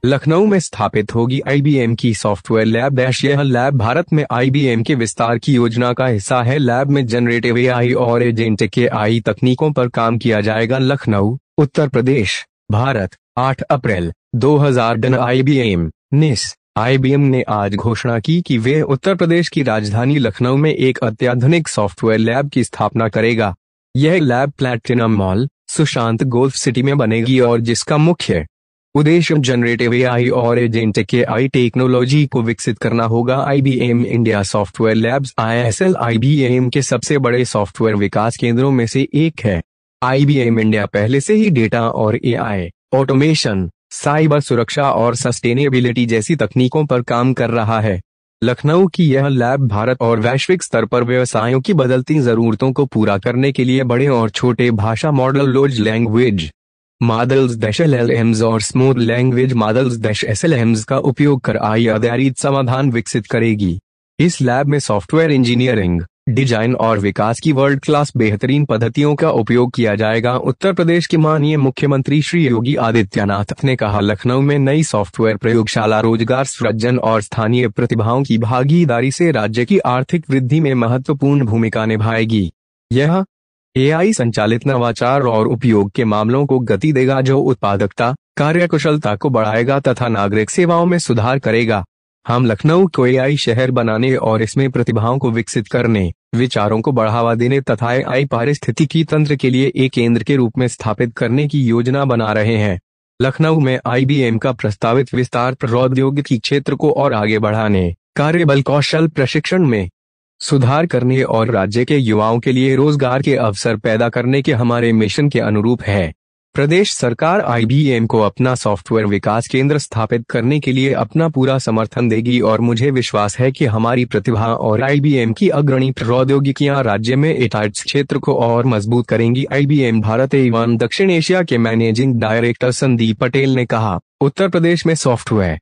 लखनऊ में स्थापित होगी आईबीएम की सॉफ्टवेयर लैब। यह लैब भारत में आईबीएम के विस्तार की योजना का हिस्सा है। लैब में जनरेटिव एआई और एजेंटिक एआई तकनीकों पर काम किया जाएगा। लखनऊ, उत्तर प्रदेश, भारत, 8 अप्रैल 2000। आईबीएम निस आईबीएम ने आज घोषणा की कि वे उत्तर प्रदेश की राजधानी लखनऊ में एक अत्याधुनिक सॉफ्टवेयर लैब की स्थापना करेगा। यह lab platinum mall, Sushant golf city में बनेगी और जिसका मुख्य उद्देश्य जनरेटिव एआई और एजेंटिक एआई टेक्नोलॉजी को विकसित करना होगा। IBM India software labs ISL IBM के सबसे बड़े सॉफ्टवेयर विकास केंद्रों में से एक है। आईबीएम इंडिया पहले से ही डेटा और एआई, ऑटोमेशन, साइबर सुरक्षा और सस्टेनेबिलिटी जैसी तकनीकों पर काम कर रहा है। लखनऊ की यह लैब भारत और वैश्विक स्तर पर व्यवसायों की बदलती जरूरतों को पूरा करने के लिए बड़े और छोटे भाषा model, large language models LLMs और स्मॉल लैंग्वेज मॉडल्स एसएलएम्स का उपयोग कर AI आधारित समाधान विकसित करेगी। इस लैब में सॉफ्टवेयर इंजीनियरिंग, डिजाइन और विकास की वर्ल्ड क्लास बेहतरीन पद्धतियों का उपयोग किया जाएगा। उत्तर प्रदेश के माननीय मुख्यमंत्री श्री योगी आदित्यनाथ ने कहा, लखनऊ में नई सॉफ्टवेयर प्रयोगशाला रोजगार सृजन और स्थानीय प्रतिभाओं की भागीदारी से राज्य की आर्थिक वृद्धि में महत्वपूर्ण भूमिका निभाएगी। यह एआई संचालित नवाचार और उपयोग के मामलों को गति देगा, जो उत्पादकता, कार्यकुशलता को बढ़ाएगा तथा नागरिक सेवाओं में सुधार करेगा। हम लखनऊ को एआई शहर बनाने और इसमें प्रतिभाओं को विकसित करने, विचारों को बढ़ावा देने तथा एआई पारिस्थितिकी तंत्र के लिए एक केंद्र के रूप में स्थापित करने की योजना बना रहे हैं। लखनऊ में आईबीएम का प्रस्तावित विस्तार प्रौद्योगिकी क्षेत्र को और आगे बढ़ाने, कार्यबल कौशल प्रशिक्षण में सुधार करने और राज्य के युवाओं के लिए रोजगार के अवसर पैदा करने के हमारे मिशन के अनुरूप है। प्रदेश सरकार आईबीएम को अपना सॉफ्टवेयर विकास केंद्र स्थापित करने के लिए अपना पूरा समर्थन देगी और मुझे विश्वास है कि हमारी प्रतिभा और आईबीएम की अग्रणी प्रौद्योगिकियां राज्य में एआई क्षेत्र को और मजबूत करेंगी। आईबीएम भारत एवं दक्षिण एशिया के मैनेजिंग डायरेक्टर संदीप पटेल ने कहा, उत्तर प्रदेश में सॉफ्टवेयर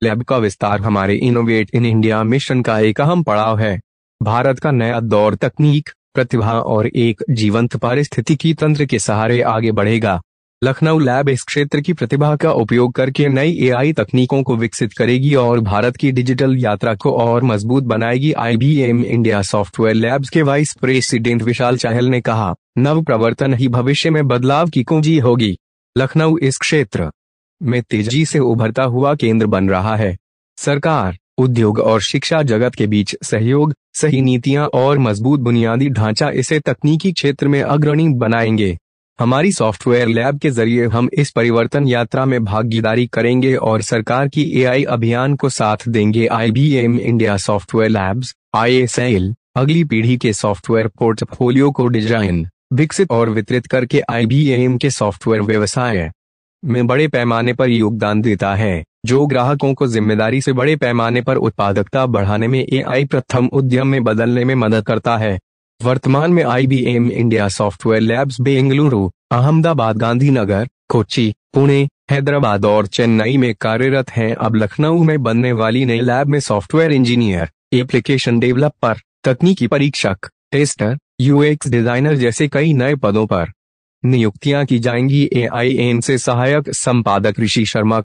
लैब का विस्तार हमारे इनोवेट इन इंडिया मिशन का एक अहम पड़ाव है। भारत का नया दौर तकनीक, प्रतिभा और एक जीवंत पारिस्थितिकी तंत्र के सहारे आगे बढ़ेगा। लखनऊ लैब इस क्षेत्र की प्रतिभा का उपयोग करके नई एआई तकनीकों को विकसित करेगी और भारत की डिजिटल यात्रा को और मजबूत बनाएगी। आईबीएम इंडिया सॉफ्टवेयर लैब्स के वाइस प्रेसिडेंट विशाल चहल ने कहा, नव प्रवर्तन ही भविष्य में बदलाव की कुंजी होगी। लखनऊ इस क्षेत्र में तेजी से उभरता हुआ केंद्र बन रहा है। सरकार, उद्योग और शिक्षा जगत के बीच सहयोग, सही नीतियां और मजबूत बुनियादी ढांचा इसे तकनीकी क्षेत्र में अग्रणी बनाएंगे। हमारी सॉफ्टवेयर लैब के जरिए हम इस परिवर्तन यात्रा में भागीदारी करेंगे और सरकार की एआई अभियान को साथ देंगे। IBM India software labs ISL अगली पीढ़ी के सॉफ्टवेयर पोर्टफोलियो को डिजाइन, विकसित और वितरित करके आईबीएम के सॉफ्टवेयर व्यवसाय में बड़े पैमाने पर योगदान देता है, जो ग्राहकों को जिम्मेदारी से बड़े पैमाने पर उत्पादकता बढ़ाने में एआई प्रथम उद्यम में बदलने में मदद करता है। वर्तमान में IBM India software labs Bengaluru, Ahmedabad, Gandhinagar, Kochi, Pune, Hyderabad और चेन्नई में कार्यरत हैं। अब लखनऊ में बनने वाली नई लैब में सॉफ्टवेयर इंजीनियर, एप्लीकेशन डेवलपर, तकनीकी परीक्षक, टेस्टर, यूएक्स डिजाइनर जैसे कई नए पदों पर नियुक्तियां की जाएंगी। एआईएन से सहायक संपादक ऋषि शर्मा।